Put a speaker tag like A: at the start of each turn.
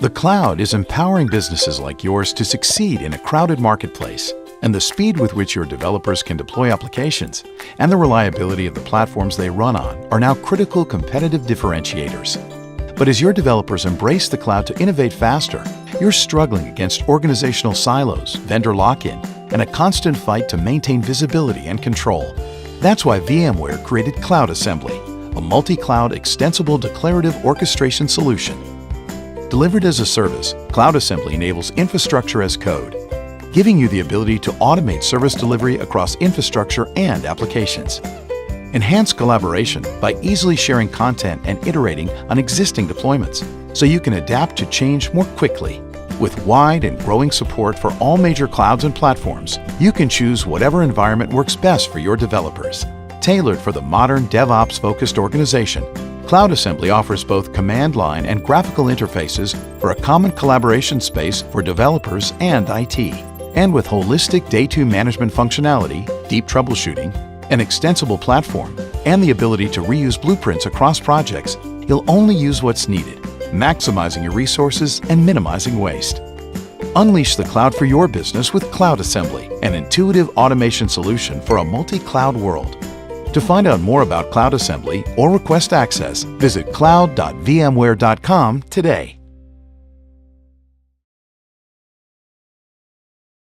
A: The cloud is empowering businesses like yours to succeed in a crowded marketplace, and the speed with which your developers can deploy applications and the reliability of the platforms they run on are now critical competitive differentiators. But as your developers embrace the cloud to innovate faster, you're struggling against organizational silos, vendor lock-in, and a constant fight to maintain visibility and control. That's why VMware created Cloud Assembly, a multi-cloud extensible declarative orchestration solution. Delivered as a service, Cloud Assembly enables infrastructure as code, giving you the ability to automate service delivery across infrastructure and applications. Enhance collaboration by easily sharing content and iterating on existing deployments, so you can adapt to change more quickly. With wide and growing support for all major clouds and platforms, you can choose whatever environment works best for your developers. Tailored for the modern DevOps-focused organization, Cloud Assembly offers both command line and graphical interfaces for a common collaboration space for developers and IT. And with holistic Day 2 management functionality, deep troubleshooting, an extensible platform, and the ability to reuse blueprints across projects, you'll only use what's needed, maximizing your resources and minimizing waste. Unleash the cloud for your business with Cloud Assembly, an intuitive automation solution for a multi-cloud world. To find out more about Cloud Assembly or request access, visit cloud.vmware.com today.